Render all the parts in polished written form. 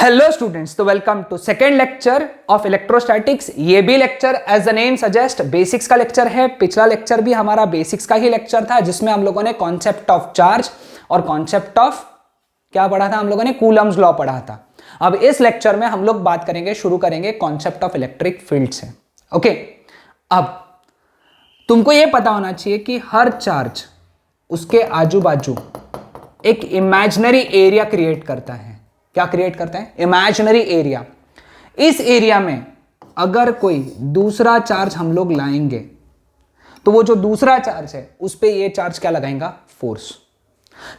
Hello students, तो welcome to second lecture of electrostatics. ये भी lecture as the name suggest basics का lecture है। पिछला लेक्चर भी हमारा बेसिक्स का ही लेक्चर था, जिसमें हम लोगों ने कॉन्सेप्ट ऑफ चार्ज और कॉन्सेप्ट ऑफ क्या पढ़ा था, हम लोगों ने कूलम्स लॉ पढ़ा था। अब इस लेक्चर में हम लोग बात करेंगे, शुरू करेंगे कॉन्सेप्ट ऑफ इलेक्ट्रिक फील्ड से। ओके, अब तुमको यह पता होना चाहिए कि हर चार्ज उसके आजू बाजू एक इमेजिनरी एरिया क्रिएट करता है। क्या क्रिएट करता है? Imaginary area. इस एरिया में अगर कोई दूसरा चार्ज हम लोग लाएंगे तो वो जो दूसरा चार्ज है उस पे ये चार्ज क्या लगाएगा? फोर्स।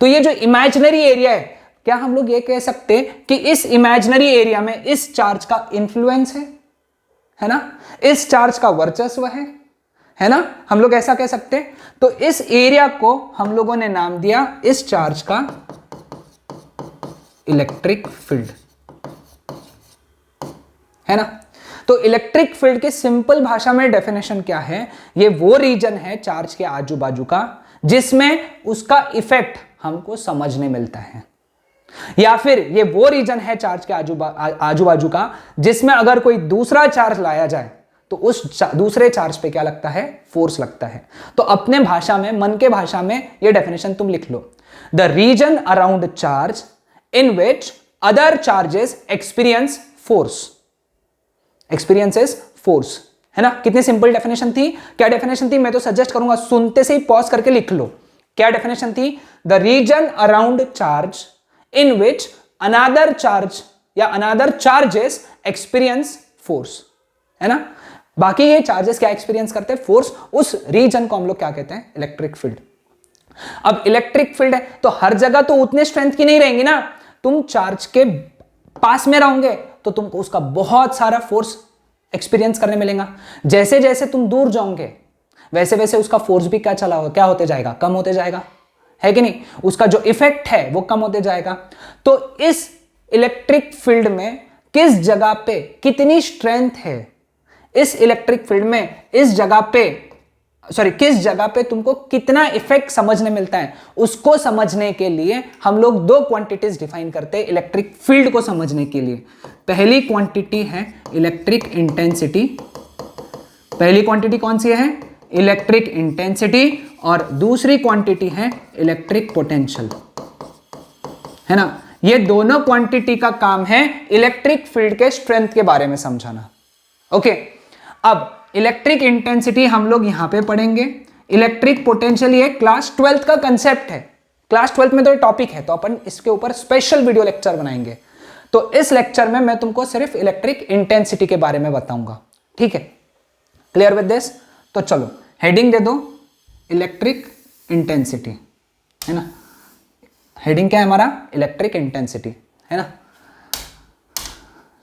तो ये जो इमेजिनरी एरिया है, क्या हम लोग ये कह सकते हैं कि इस इमेजिनरी एरिया में इस चार्ज का इंफ्लुएंस है ना, इस चार्ज का वर्चस्व है ना, हम लोग ऐसा कह सकते हैं। तो इस एरिया को हम लोगों ने नाम दिया इस चार्ज का इलेक्ट्रिक फील्ड, है ना। तो इलेक्ट्रिक फील्ड के सिंपल भाषा में डेफिनेशन क्या है? ये वो रीजन है चार्ज के आजू बाजू का जिसमें उसका इफेक्ट हमको समझने मिलता है, या फिर ये वो रीजन है चार्ज के आजू बाजू का जिसमें अगर कोई दूसरा चार्ज लाया जाए तो उस दूसरे चार्ज पे क्या लगता है? फोर्स लगता है। तो अपने भाषा में, मन के भाषा में ये डेफिनेशन तुम लिख लो, the region around charge in which other charges experiences force, है ना। कितनी सिंपल डेफिनेशन थी। क्या डेफिनेशन थी? मैं तो सजेस्ट करूंगा सुनते से ही पॉज करके लिख लो। क्या डेफिनेशन थी? The region around charge in which another charge या अनदर चार्जेस एक्सपीरियंस फोर्स, है ना। बाकी ये चार्जेस क्या एक्सपीरियंस करते हैं? फोर्स। उस रीजन को हम लोग क्या कहते हैं? Electric field. अब इलेक्ट्रिक फील्ड है तो हर जगह तो उतने स्ट्रेंथ की नहीं रहेंगी ना। तुम चार्ज के पास में रहोगे तो तुमको उसका बहुत सारा फोर्स एक्सपीरियंस करने मिलेगा। जैसे जैसे तुम दूर जाओगे वैसे वैसे उसका फोर्स भी क्या होते जाएगा? कम होते जाएगा, है कि नहीं। उसका जो इफेक्ट है वो कम होते जाएगा। तो इस इलेक्ट्रिक फील्ड में किस जगह पे कितनी स्ट्रेंथ है, इस इलेक्ट्रिक फील्ड में किस जगह पे तुमको कितना इफेक्ट समझने मिलता है, उसको समझने के लिए हम लोग दो क्वांटिटीज डिफाइन करते हैं इलेक्ट्रिक फील्ड को समझने के लिए। पहली क्वांटिटी है इलेक्ट्रिक इंटेंसिटी। पहली क्वांटिटी कौन सी है? Electric intensity. और दूसरी क्वांटिटी है इलेक्ट्रिक पोटेंशियल, है ना। ये दोनों क्वांटिटी का काम है इलेक्ट्रिक फील्ड के स्ट्रेंथ के बारे में समझाना। ओके, अब इलेक्ट्रिक इंटेंसिटी हम लोग यहां पे पढ़ेंगे। इलेक्ट्रिक पोटेंशियल ये क्लास 12th का कंसेप्ट है। क्लास 12th में तो ये टॉपिक है, तो अपन इसके ऊपर स्पेशल वीडियो लेक्चर बनाएंगे। तो इस लेक्चर में मैं तुमको सिर्फ इलेक्ट्रिक इंटेंसिटी के बारे में बताऊंगा, ठीक है। Clear with this? तो चलो हेडिंग दे दो, इलेक्ट्रिक इंटेंसिटी, है ना। हेडिंग क्या है हमारा? इलेक्ट्रिक इंटेंसिटी, है ना।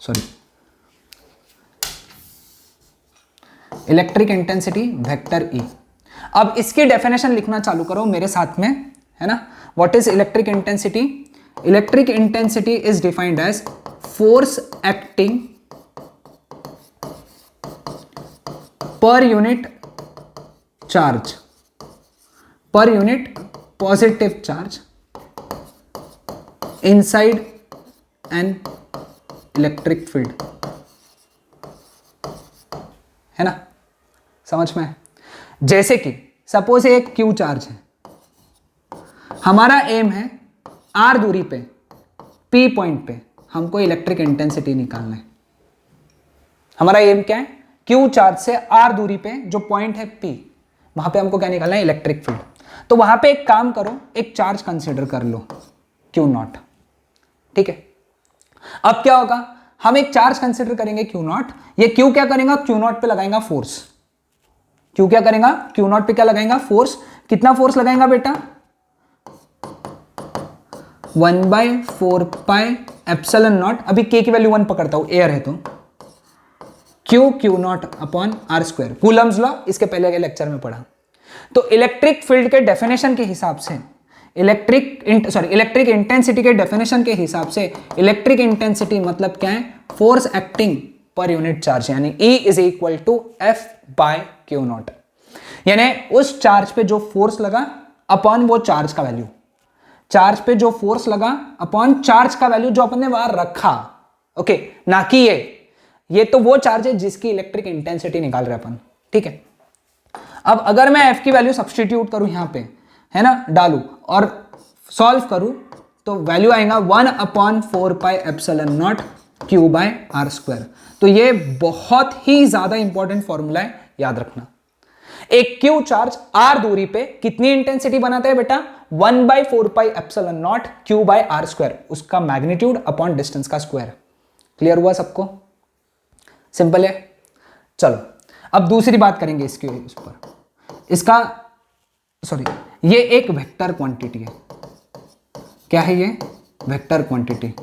Sorry, electric intensity vector E. अब इसकी डेफिनेशन लिखना चालू करो मेरे साथ में, है ना। What is electric intensity? Electric intensity is defined as force acting per unit charge, per unit positive charge inside an electric field, है ना। समझ में? जैसे कि सपोज एक क्यू चार्ज है, हमारा एम है आर दूरी पे, पी पॉइंट पे हमको इलेक्ट्रिक इंटेंसिटी निकालना है। हमारा एम क्या है? क्यू चार्ज से आर दूरी पे जो पॉइंट है पी, वहां पे हमको क्या निकालना है? Electric field. तो वहां पे एक काम करो, एक चार्ज कंसीडर कर लो क्यू नॉट, ठीक है। अब क्या होगा? हम एक चार्ज कंसीडर करेंगे क्यू नॉट। ये क्यू क्या करेगा? क्यू नॉट पे लगाएगा फोर्स। क्यू क्या करेगा? क्यू नॉट पे क्या लगाएगा? फोर्स। कितना फोर्स लगाएगा बेटा? 1/4 पाई एप्सिलॉन नॉट। अभी के की वैल्यू 1 पकड़ता हूं, एयर है तो q naught upon r square, Coulomb's law, इसके पहले के लेक्चर में पढ़ा। तो इलेक्ट्रिक फील्ड के डेफिनेशन के हिसाब से, इलेक्ट्रिक इंटेंसिटी के डेफिनेशन के हिसाब से इलेक्ट्रिक इंटेंसिटी मतलब क्या है? Force acting per unit charge, यानी E is equal to F by q naught. यानी उस चार्ज पे जो फोर्स लगा अपॉन वो चार्ज का वैल्यू, चार्ज पे जो फोर्स लगा अपॉन चार्ज का वैल्यू जो अपन ने वहां रखा, ओके, ना कि ये तो वो चार्ज है जिसकी इलेक्ट्रिक इंटेंसिटी निकाल रहे अपन, ठीक है। अब अगर मैं F की वैल्यू सब्सटीट्यूट करूं यहां पे, है ना, डालूं और सॉल्व करूं, तो वैल्यू आएगा 1/4πε0 Q/r²। तो ये बहुत ही ज्यादा इंपॉर्टेंट फॉर्मूला है, याद रखना। एक Q चार्ज R दूरी पे कितनी इंटेंसिटी बनाता है बेटा? 1/4πε0 Q/r², उसका मैग्नीट्यूड अपॉन डिस्टेंस का स्क्वायर। क्लियर हुआ सबको? सिंपल है। चलो अब दूसरी बात करेंगे इसके ऊपर। इसका सॉरी, ये एक वेक्टर क्वांटिटी है। क्या है ये? Vector quantity.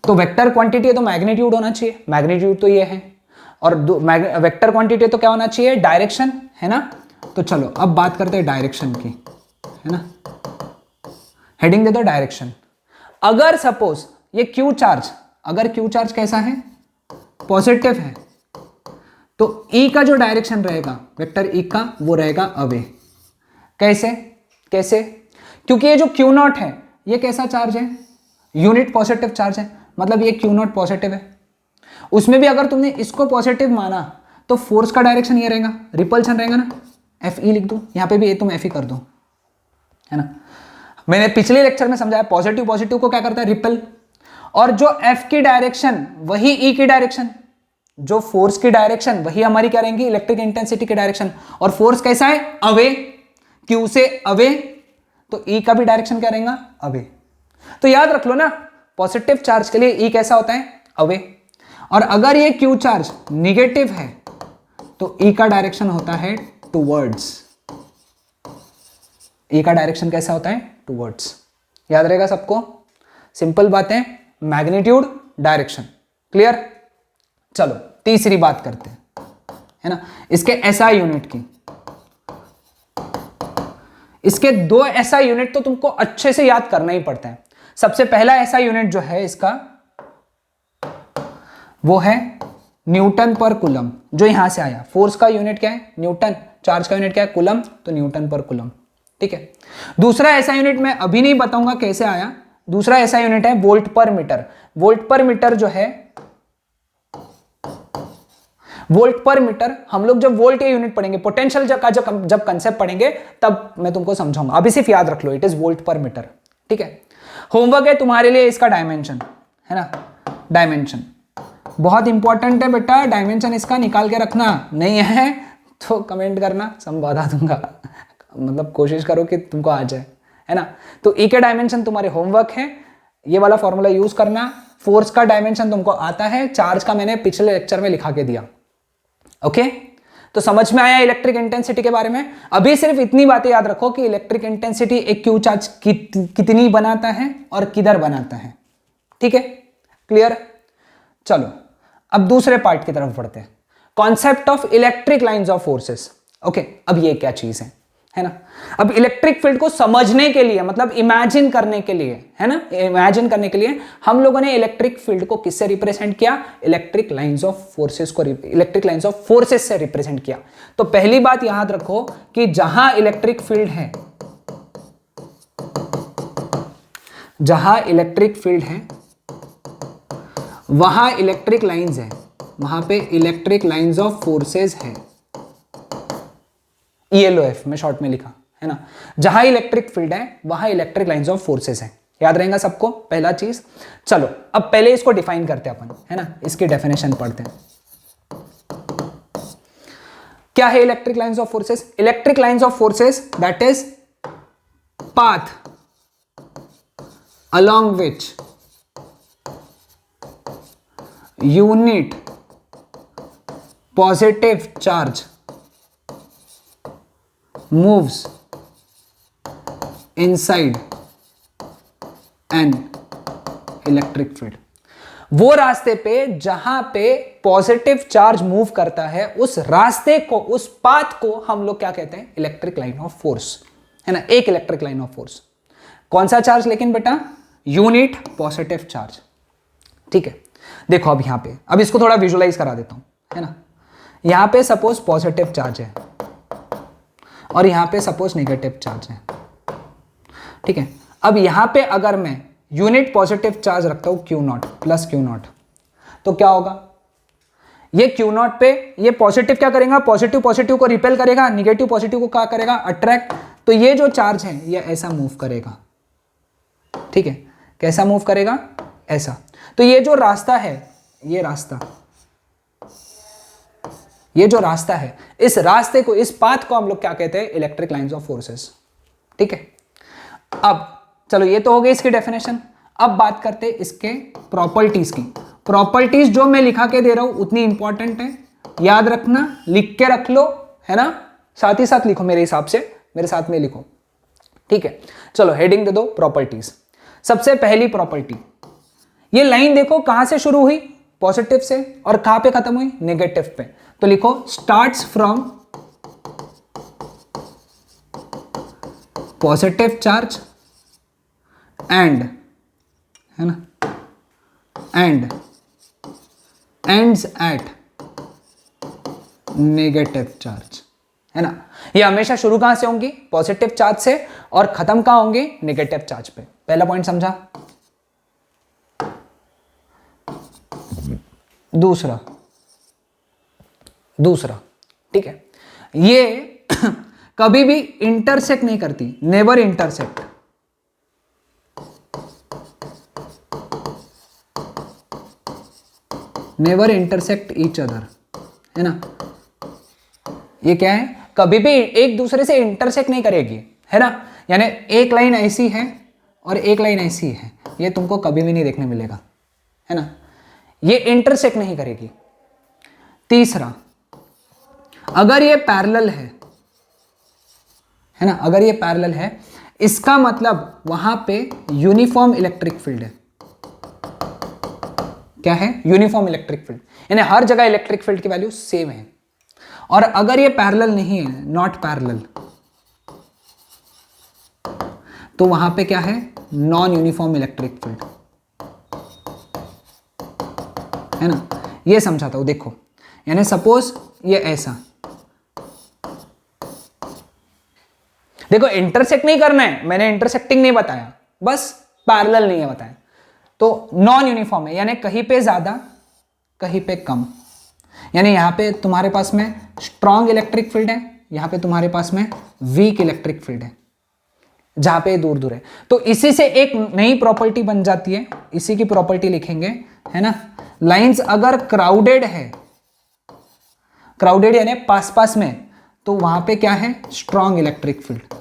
तो वेक्टर क्वांटिटी है तो मैग्नीट्यूड होना चाहिए, मैग्नीट्यूड तो ये है, और वेक्टर क्वांटिटी तो क्या होना चाहिए? डायरेक्शन, है ना। तो चलो अब बात करते हैं डायरेक्शन की, है ना। हेडिंग दे दो डायरेक्शन। अगर सपोज ये क्यू चार्ज, अगर क्यू चार्ज कैसा है? पॉजिटिव है, तो E का जो डायरेक्शन रहेगा, वेक्टर E का, वो रहेगा अवे। कैसे? कैसे? क्योंकि ये जो Q0 है ये कैसा चार्ज है? यूनिट पॉजिटिव चार्ज है, मतलब ये Q0 पॉजिटिव है। उसमें भी अगर तुमने इसको पॉजिटिव माना तो फोर्स का डायरेक्शन ये रहेगा, रिपल्शन रहेगा ना, Fe लिख दो, यहां पे भी ये तुम Fe कर दो, है ना। मैंने पिछले लेक्चर में समझाया पॉजिटिव पॉजिटिव को क्या करता है? रिपल। और जो F की डायरेक्शन वही E की डायरेक्शन, जो फोर्स की डायरेक्शन वही हमारी क्या रहेंगी? इलेक्ट्रिक इंटेंसिटी की डायरेक्शन। और फोर्स कैसा है? अवे, Q से अवे, तो E का भी डायरेक्शन क्या रहेगा? अवे। तो याद रख लो ना, पॉजिटिव चार्ज के लिए E कैसा होता है? अवे। और अगर ये Q चार्ज निगेटिव है तो E का डायरेक्शन होता है टुवर्ड्स। E का डायरेक्शन कैसा होता है? टुवर्ड्स। याद रहेगा सबको? सिंपल बात है, मैग्नीट्यूड, डायरेक्शन। क्लियर? चलो तीसरी बात करते हैं, है ना, इसके SI यूनिट की। इसके 2 SI यूनिट तो तुमको अच्छे से याद करना ही पड़ता है। सबसे पहला SI यूनिट जो है इसका, वो है न्यूटन पर कूलम, जो यहां से आया। फोर्स का यूनिट क्या है? न्यूटन। चार्ज का यूनिट क्या है? कूलम, तो न्यूटन पर कूलम, ठीक है। दूसरा SI यूनिट मैं अभी नहीं बताऊंगा कैसे आया। दूसरा SI यूनिट है वोल्ट पर मीटर। वोल्ट पर मीटर जो है, वोल्ट पर मीटर, हम लोग जब वोल्ट या यूनिट पढ़ेंगे, पोटेंशियल जब कंसेप्ट पढ़ेंगे तब मैं तुमको समझाऊंगा। अभी सिर्फ याद रख लो, इट इज वोल्ट पर मीटर, ठीक है। होमवर्क है तुम्हारे लिए इसका डायमेंशन, है ना। डायमेंशन बहुत इंपॉर्टेंट है बेटा, डायमेंशन इसका निकाल के रखना। नहीं है तो कमेंट करना, समझा दूंगा। मतलब कोशिश करो कि तुमको आ जाए, है ना। तो E के डायमेंशन तुम्हारे होमवर्क है, ये वाला फॉर्मूला यूज करना। फोर्स का डायमेंशन तुमको आता है, चार्ज का मैंने पिछले लेक्चर में लिखा के दिया। ओके, तो समझ में आया इलेक्ट्रिक इंटेंसिटी के बारे में। अभी सिर्फ इतनी बातें याद रखो कि इलेक्ट्रिक इंटेंसिटी एक क्यू चार्ज कितनी बनाता है और किधर बनाता है, ठीक है। क्लियर? चलो अब दूसरे पार्ट की तरफ बढ़ते हैं, concept of electric lines of forces. Okay, अब ये क्या चीज है ना। अब इलेक्ट्रिक फील्ड को समझने के लिए, मतलब इमेजिन करने के लिए, है ना, इमेजिन करने के लिए हम लोगों ने इलेक्ट्रिक फील्ड को किससे रिप्रेजेंट किया? इलेक्ट्रिक लाइंस ऑफ फोर्सेस को, इलेक्ट्रिक लाइंस ऑफ फोर्सेस से रिप्रेजेंट किया। तो पहली बात याद रखो कि जहां इलेक्ट्रिक फील्ड है, जहां इलेक्ट्रिक फील्ड है वहां इलेक्ट्रिक लाइंस है, वहां पे इलेक्ट्रिक लाइंस ऑफ फोर्सेस है। ELOF में शॉर्ट में लिखा, है ना। जहां इलेक्ट्रिक फील्ड है वहां इलेक्ट्रिक लाइंस ऑफ फोर्सेस है। याद रहेगा सबको पहला चीज। चलो अब पहले इसको डिफाइन करते हैं अपन, है ना, इसकी डेफिनेशन पढ़ते हैं। क्या है electric lines of forces? Electric lines of forces that is path along which unit positive charge moves inside an electric field। वो रास्ते पे जहां पे पॉजिटिव चार्ज मूव करता है, उस रास्ते को, उस पाथ को हम लोग क्या कहते हैं? इलेक्ट्रिक लाइन ऑफ फोर्स, है ना। एक इलेक्ट्रिक लाइन ऑफ फोर्स। कौन सा चार्ज लेकिन बेटा? यूनिट पॉजिटिव चार्ज, ठीक है। देखो अब यहां पे, अब इसको थोड़ा विजुअलाइज करा देता हूं, है ना। यहां पे सपोज पॉजिटिव चार्ज है और यहां पे सपोज नेगेटिव चार्ज है, ठीक है। अब यहां पे अगर मैं यूनिट पॉजिटिव चार्ज रखता हूं Q0 प्लस Q0, तो क्या होगा, ये Q नॉट पे ये पॉजिटिव क्या करेगा, पॉजिटिव पॉजिटिव को रिपेल करेगा, निगेटिव पॉजिटिव को क्या करेगा, अट्रैक्ट। तो ये जो चार्ज है ये ऐसा मूव करेगा, ठीक है, कैसा मूव करेगा, ऐसा। तो ये जो रास्ता है, ये जो रास्ता है, इस रास्ते को, इस पाथ को हम लोग क्या कहते हैं, इलेक्ट्रिक लाइंस ऑफ फोर्सेस, ठीक है। अब चलो ये तो हो गई इसकी डेफिनेशन। अब बात करते हैं इसके प्रॉपर्टीज की। प्रॉपर्टीज जो मैं लिखा के दे रहा हूं उतनी इंपॉर्टेंट है, याद रखना, लिख के रख लो, है ना, साथ ही साथ लिखो, मेरे हिसाब से मेरे साथ में लिखो, ठीक है। चलो हेडिंग दे दो प्रॉपर्टीज। सबसे पहली प्रॉपर्टी, ये लाइन देखो कहां से शुरू हुई, पॉजिटिव से, और कहां पे खत्म हुई, नेगेटिव पे। तो लिखो starts from positive charge and, है ना, and ends at negative charge, है ना। ये हमेशा शुरू कहां से होंगी, पॉजिटिव चार्ज से, और खत्म कहां होंगी, नेगेटिव चार्ज पे। पहला पॉइंट समझा। दूसरा, ठीक है, ये कभी भी इंटरसेक्ट नहीं करती, never intersect. Never intersect each other, है ना। ये क्या है, कभी भी एक दूसरे से इंटरसेक्ट नहीं करेगी, है ना। यानी एक लाइन ऐसी है और एक लाइन ऐसी है, ये तुमको कभी भी नहीं देखने मिलेगा, है ना, ये इंटरसेक्ट नहीं करेगी। तीसरा, अगर ये पैरेलल है ना, अगर ये पैरेलल है, इसका मतलब वहां पे यूनिफॉर्म इलेक्ट्रिक फील्ड है। क्या है, यूनिफॉर्म इलेक्ट्रिक फील्ड, यानी हर जगह इलेक्ट्रिक फील्ड की वैल्यू सेम है। और अगर ये पैरेलल नहीं है, नॉट पैरेलल, तो वहां पे क्या है, नॉन यूनिफॉर्म इलेक्ट्रिक फील्ड, है ना। ये समझाता हूं, देखो, यानी सपोज ये ऐसा, देखो इंटरसेक्ट नहीं करना है, मैंने इंटरसेक्टिंग नहीं बताया, बस पैरेलल नहीं है बताया। तो नॉन यूनिफॉर्म है, यानी कहीं पे ज्यादा कहीं पे कम, यानी यहां पे तुम्हारे पास में स्ट्रॉन्ग इलेक्ट्रिक फील्ड है, यहां पे तुम्हारे पास में वीक इलेक्ट्रिक फील्ड है, जहां पे दूर दूर है। तो इसी से एक नई प्रॉपर्टी बन जाती है, इसी की प्रॉपर्टी लिखेंगे, है ना। लाइंस अगर क्राउडेड है, क्राउडेड यानी पास पास में, तो वहां पे क्या है, स्ट्रॉन्ग इलेक्ट्रिक फील्ड।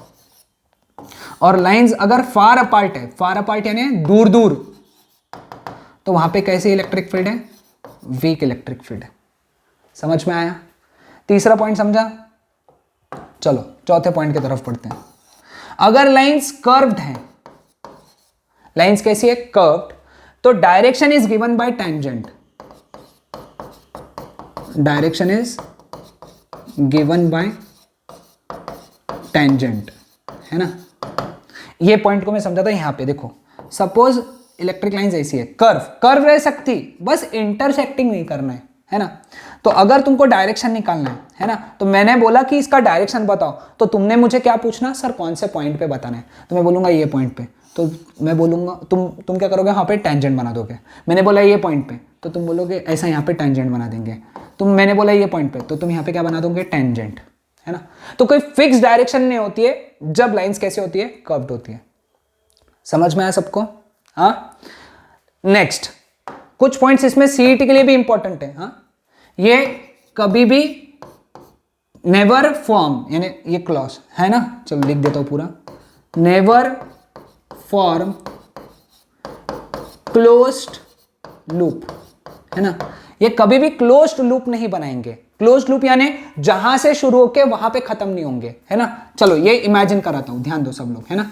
और लाइंस अगर फार अपार्ट है, फार अपार्ट यानी दूर दूर, तो वहां पे कैसे इलेक्ट्रिक फील्ड है, वीक इलेक्ट्रिक फील्ड है। समझ में आया, तीसरा पॉइंट समझा। चलो चौथे पॉइंट की तरफ पढ़ते हैं। अगर लाइंस कर्व्ड हैं, लाइंस कैसी है, कर्व्ड, तो direction is given by tangent, direction is given by tangent, है ना। ये पॉइंट को मैं समझाता हूं। यहां पे देखो, सपोज इलेक्ट्रिक लाइंस ऐसी है, कर्व रह सकती, बस इंटरसेक्टिंग नहीं करना है ना। तो अगर तुमको डायरेक्शन निकालना है ना, तो मैंने बोला कि इसका डायरेक्शन बताओ, तो तुमने मुझे क्या पूछना, सर कौन से पॉइंट पे बताना है, तो मैं बोलूंगा ये पॉइंट पे, तो मैं बोलूंगा तुम क्या करोगे, वहां पे टेंजेंट बना दोगे। मैंने बोला ये पॉइंट पे, तो तुम बोलोगे ऐसा यहाँ पे टेंजेंट बना देंगे। मैंने बोला ये पॉइंट पे, तो तुम यहाँ पे क्या बना दोगे, टेंजेंट, है ना। तो कोई फिक्स डायरेक्शन नहीं होती है जब लाइंस कैसे होती है, कर्व्ड होती है। समझ में आया सबको, हाँ। नेक्स्ट कुछ पॉइंट्स इसमें सीईटी के लिए भी इंपॉर्टेंट है, हाँ। ये कभी भी नेवर फॉर्म, यानी ये क्लॉज है ना, चलो लिख देता हूं पूरा, नेवर फॉर्म क्लोज्ड लूप, है ना। ये कभी भी क्लोज्ड लूप नहीं बनाएंगे। क्लोज्ड लूप यानी जहां से शुरू होके वहां पे खत्म नहीं होंगे, है ना। चलो ये इमेजिन कराता हूं, ध्यान दो सब लोग, है ना,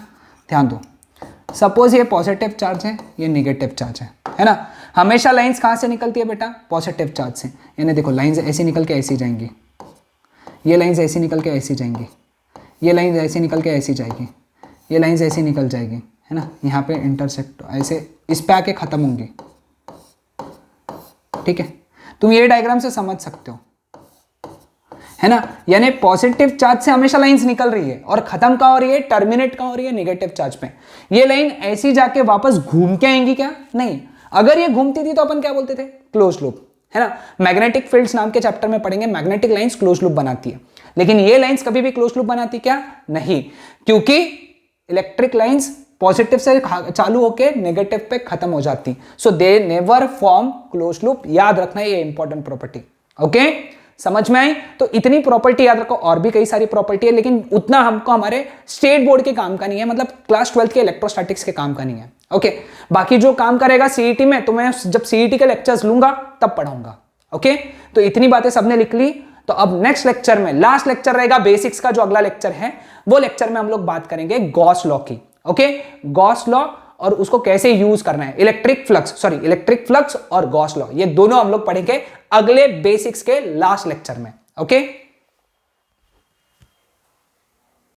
ध्यान दो। सपोज ये पॉजिटिव चार्ज है, ये नेगेटिव चार्ज है ना। हमेशा लाइंस कहां से निकलती है बेटा, पॉजिटिव चार्ज से। यानी देखो लाइंस ऐसे निकल के ऐसी जाएंगी, ये लाइंस ऐसी निकल के ऐसी जाएंगी, ये लाइंस ऐसी निकल के ऐसी जाएगी, ये लाइंस ऐसी निकल जाएगी, है ना। यहाँ पे इंटरसेक्ट ऐसे इस पे आके खत्म होंगी, ठीक है। तुम ये डायग्राम से समझ सकते हो, है ना। यानी पॉजिटिव चार्ज से हमेशा लाइंस निकल रही है और खत्म कहां हो रही है, टर्मिनेट कहां हो रही है, नेगेटिव चार्ज पे। ये लाइन ऐसी जाके वापस घूम के आएंगी क्या, नहीं। अगर ये घूमती थी तो अपन क्या बोलते थे, क्लोज लूप, है ना। मैग्नेटिक फील्ड्स नाम के चैप्टर में पढ़ेंगे, मैग्नेटिक लाइंस क्लोज लूप बनाती है, लेकिन ये लाइंस कभी भी क्लोज लूप बनाती क्या, नहीं, क्योंकि इलेक्ट्रिक लाइंस पॉजिटिव से चालू होके नेगेटिव पे खत्म हो जाती, so they never form close loop. याद रखना ये इंपॉर्टेंट प्रॉपर्टी, ओके, समझ में आई। तो इतनी प्रॉपर्टी याद रखो, और भी कई सारी प्रॉपर्टी है, लेकिन उतना हमको हमारे स्टेट बोर्ड के काम का नहीं है, मतलब क्लास 12 के इलेक्ट्रोस्टैटिक्स के काम का नहीं है, ओके। बाकी जो काम करेगा सीईटी में, तो मैं जब सीईटी के लेक्चर्स लूंगा तब पढ़ाऊंगा, ओके। तो इतनी बातें सबने लिख ली। तो अब नेक्स्ट लेक्चर में, लास्ट लेक्चर रहेगा बेसिक्स का, जो अगला लेक्चर है, वो लेक्चर में हम लोग बात करेंगे गॉस लॉ की, ओके, गॉस लॉ और उसको कैसे यूज करना है, इलेक्ट्रिक फ्लक्स और गॉस लॉ, ये दोनों हम लोग पढ़ेंगे अगले बेसिक्स के लास्ट लेक्चर में, ओके।